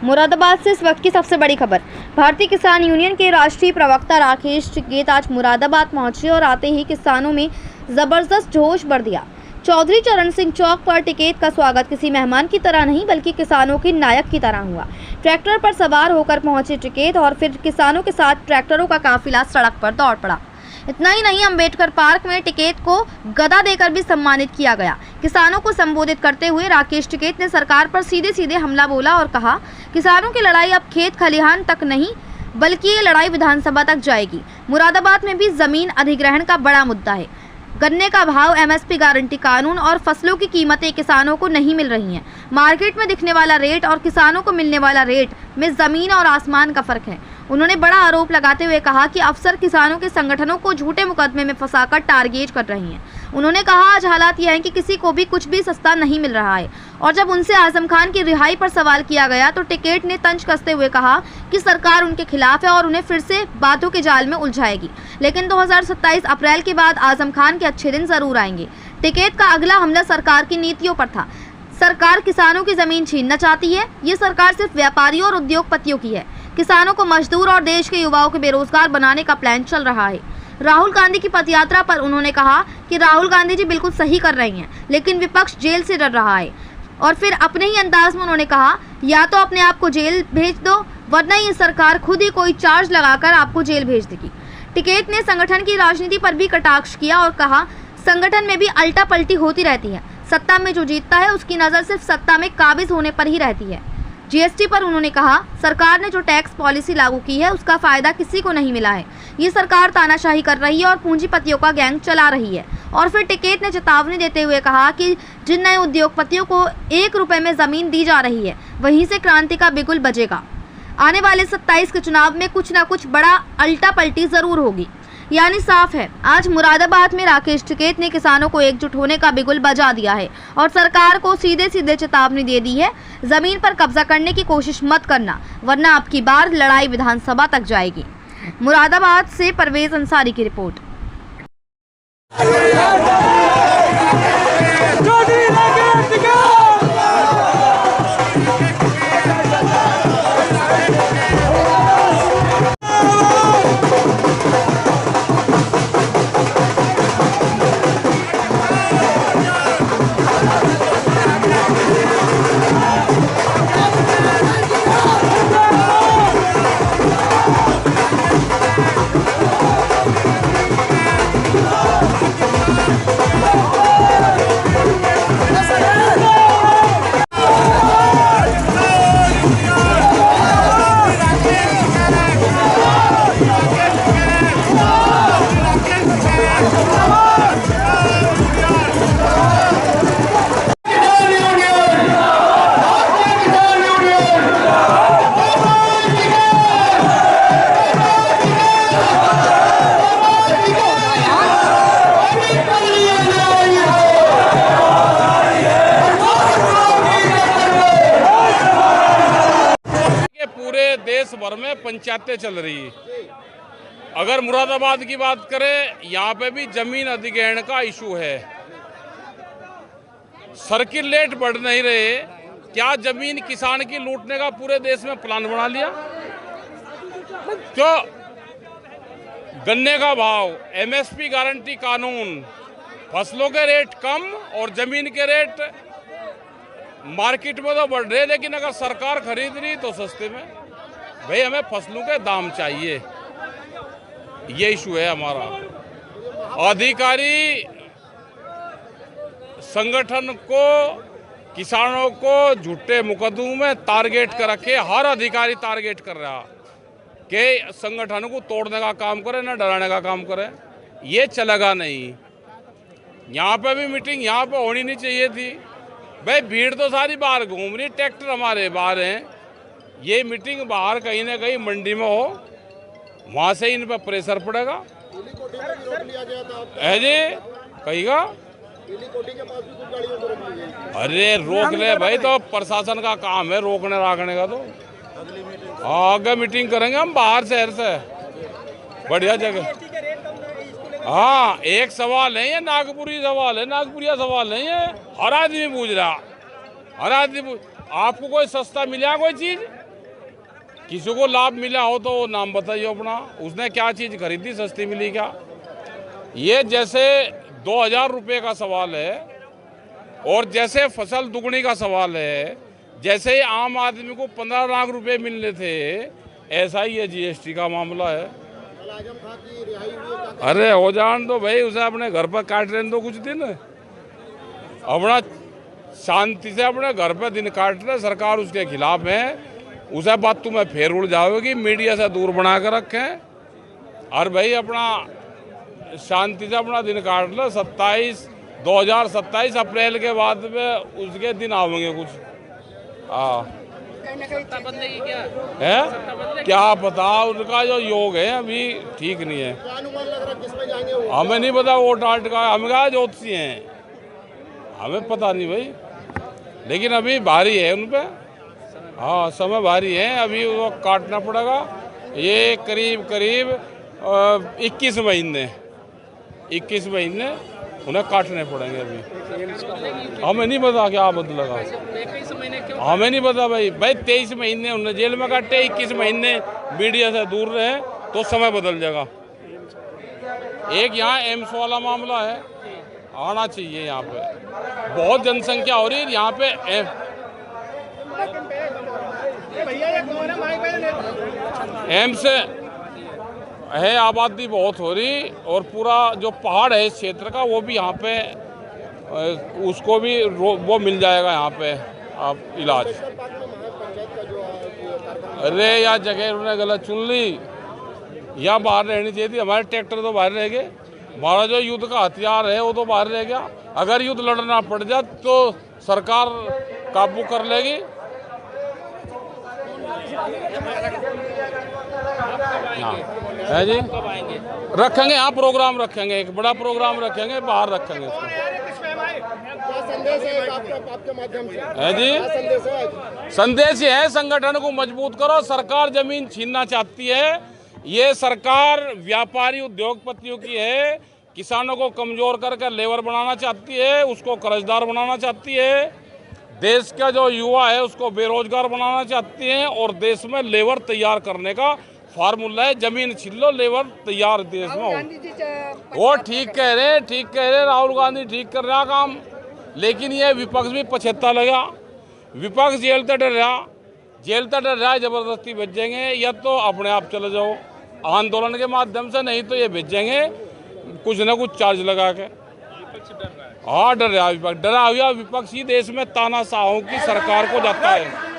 मुरादाबाद से इस वक्त की सबसे बड़ी खबर। भारतीय किसान यूनियन के राष्ट्रीय प्रवक्ता राकेश टिकैत आज मुरादाबाद पहुंचे और आते ही किसानों में जबरदस्त जोश भर दिया। चौधरी चरण सिंह चौक पर टिकैत का स्वागत किसी मेहमान की तरह नहीं बल्कि किसानों के नायक की तरह हुआ। ट्रैक्टर पर सवार होकर पहुंचे टिकैत और फिर किसानों के साथ ट्रैक्टरों का काफिला सड़क पर दौड़ पड़ा। इतना ही नहीं, अंबेडकर पार्क में टिकैत को गदा देकर भी सम्मानित किया गया। किसानों को संबोधित करते हुए राकेश टिकैत ने सरकार पर सीधे सीधे हमला बोला और कहा, किसानों की लड़ाई अब खेत खलिहान तक नहीं बल्कि ये लड़ाई विधानसभा तक जाएगी। मुरादाबाद में भी जमीन अधिग्रहण का बड़ा मुद्दा है। गन्ने का भाव, एमएसपी गारंटी कानून और फसलों की कीमतें किसानों को नहीं मिल रही हैं। मार्केट में दिखने वाला रेट और किसानों को मिलने वाला रेट में ज़मीन और आसमान का फ़र्क है। उन्होंने बड़ा आरोप लगाते हुए कहा कि अफसर किसानों के संगठनों को झूठे मुकदमे में फंसाकर टारगेट कर रही हैं। उन्होंने कहा, आज हालात यह हैं कि किसी को भी कुछ भी सस्ता नहीं मिल रहा है। और जब उनसे आजम खान की रिहाई पर सवाल किया गया तो टिकैत ने तंज कसते हुए कहा कि सरकार उनके खिलाफ है और उन्हें फिर से बातों के जाल में उलझाएगी। लेकिन 2027 अप्रैल के बाद आजम खान के अच्छे दिन जरूर आएंगे। टिकैत का अगला हमला सरकार की नीतियों पर था। सरकार किसानों की जमीन छीनना चाहती है। ये सरकार सिर्फ व्यापारियों और उद्योगपतियों की है। किसानों को मजदूर और देश के युवाओं को बेरोजगार बनाने का प्लान चल रहा है। राहुल गांधी की पदयात्रा पर उन्होंने कहा कि राहुल गांधी जी बिल्कुल सही कर रही हैं, लेकिन विपक्ष जेल से डर रहा है। और फिर अपने ही अंदाज में उन्होंने कहा, या तो अपने आप को जेल भेज दो वरना ये सरकार खुद ही कोई चार्ज लगाकर आपको जेल भेज देगी। टिकैत ने संगठन की राजनीति पर भी कटाक्ष किया और कहा, संगठन में भी अल्टा पलटी होती रहती है। सत्ता में जो जीतता है उसकी नज़र सिर्फ सत्ता में काबिज होने पर ही रहती है। जीएसटी पर उन्होंने कहा, सरकार ने जो टैक्स पॉलिसी लागू की है उसका फायदा किसी को नहीं मिला है। ये सरकार तानाशाही कर रही है और पूंजीपतियों का गैंग चला रही है। और फिर टिकैत ने चेतावनी देते हुए कहा कि जिन नए उद्योगपतियों को 1 रुपए में ज़मीन दी जा रही है वहीं से क्रांति का बिगुल बजेगा। आने वाले 27 के चुनाव में कुछ ना कुछ बड़ा अल्टा पलटी ज़रूर होगी। यानी साफ है, आज मुरादाबाद में राकेश टिकैत ने किसानों को एकजुट होने का बिगुल बजा दिया है और सरकार को सीधे सीधे चेतावनी दे दी है, जमीन पर कब्जा करने की कोशिश मत करना वरना अब की बार लड़ाई विधानसभा तक जाएगी। मुरादाबाद से परवेज अंसारी की रिपोर्ट। देश भर में पंचायतें चल रही है। अगर मुरादाबाद की बात करें, यहाँ पे भी जमीन अधिग्रहण का इशू है। सर्किल रेट बढ़ नहीं रहे। क्या जमीन किसान की लूटने का पूरे देश में प्लान बना लिया? क्यों? गन्ने का भाव, एमएसपी गारंटी कानून, फसलों के रेट कम और जमीन के रेट मार्केट में तो बढ़ रहे, लेकिन अगर सरकार खरीद रही तो सस्ते में। भाई, हमें फसलों के दाम चाहिए, ये इशू है हमारा। अधिकारी संगठन को, किसानों को झूठे मुकदमों में टारगेट कर रखे। हर अधिकारी टारगेट कर रहा कि संगठन को तोड़ने का काम करे, ना डराने का काम करे। ये चलेगा नहीं। यहाँ पे भी मीटिंग यहाँ पे होनी नहीं चाहिए थी। भाई, भीड़ तो सारी बाहर घूम रही, ट्रैक्टर हमारे बाहर हैं। ये मीटिंग बाहर कहीं ना कहीं मंडी में हो, वहाँ से इन पर प्रेशर पड़ेगा। है जी, कहीगा अरे रोक ले भाई, तो प्रशासन का काम है रोकने राखने का। तो आगे मीटिंग करेंगे हम बाहर शहर से, बढ़िया जगह। हाँ, एक सवाल है, ये नागपुरी सवाल है, नागपुरिया सवाल नहीं है। हर आदमी पूछ रहा, हर आदमी आपको कोई सस्ता मिला कोई चीज? किसी को लाभ मिला हो तो वो नाम बताइए अपना, उसने क्या चीज़ खरीदी, सस्ती मिली क्या? ये जैसे 2000 रुपये का सवाल है और जैसे फसल दुगनी का सवाल है, जैसे ही आम आदमी को 15 लाख रुपए मिलने थे, ऐसा ही ये जीएसटी का मामला है। अरे हो जान दो भाई, उसे अपने घर पर काट रहने दो कुछ दिन, अपना शांति से अपने घर पे दिन काट रहे। सरकार उसके खिलाफ है, उसे बात तुम्हें फेर उड़ जाओगी, मीडिया से दूर बना कर रखें और भाई अपना शांति से अपना दिन काट लो। 2027 अप्रैल के बाद में उसके दिन आवेंगे कुछ। सत्ता बदलेगी क्या है? क्या पता, उनका जो योग है अभी ठीक नहीं है। हमें नहीं पता वोट आट का, हम क्या ज्योतिषी हैं, हमें पता नहीं भाई, लेकिन अभी भारी है उन पे। हाँ, समय भारी है, अभी वो काटना पड़ेगा। ये करीब 21 महीने उन्हें काटने पड़ेंगे। अभी हमें नहीं पता क्या बदलेगा, हमें नहीं पता भाई। 23 महीने उन्हें जेल में काटे, 21 महीने मीडिया से दूर रहे तो समय बदल जाएगा। एक यहाँ एम्स वाला मामला है, आना चाहिए यहाँ पे, बहुत जनसंख्या हो रही है यहाँ पे। एम्स है, आबादी बहुत हो रही और पूरा जो पहाड़ है इस क्षेत्र का वो भी यहाँ पे, उसको भी वो मिल जाएगा यहाँ पे आप इलाज। अरे यार जगह उन्होंने गलत चुन ली, या बाहर रहनी चाहिए थी। हमारे ट्रैक्टर तो बाहर रह गए, हमारा जो युद्ध का हथियार है वो तो बाहर रह गया। अगर युद्ध लड़ना पड़ जाए तो सरकार काबू कर लेगी। है जी, रखेंगे यहाँ प्रोग्राम, रखेंगे एक बड़ा प्रोग्राम रखेंगे, बाहर रखेंगे इसको। संदेश है आपके माध्यम से? है जी, संदेश ये है, संगठन को मजबूत करो। सरकार जमीन छीनना चाहती है, ये सरकार व्यापारी उद्योगपतियों की है, किसानों को कमजोर करके लेबर बनाना चाहती है, उसको कर्जदार बनाना चाहती है, देश का जो युवा है उसको बेरोजगार बनाना चाहती है और देश में लेबर तैयार करने का फार्मूला है जमीन छीन लो, लेबर तैयार देश में हो। वो ठीक कह रहे हैं, ठीक कह रहे हैं, राहुल गांधी ठीक कर रहा काम, लेकिन ये विपक्ष भी पछता लगा। विपक्ष जेल तक डर रहा, जबरदस्ती भेजेंगे, या तो अपने आप चले जाओ आंदोलन के माध्यम से, नहीं तो ये भेजेंगे कुछ ना कुछ चार्ज लगा के। हाँ, डर रहा विपक्ष, डरा हुआ विपक्ष ही देश में तानाशाहों की सरकार को जाता है।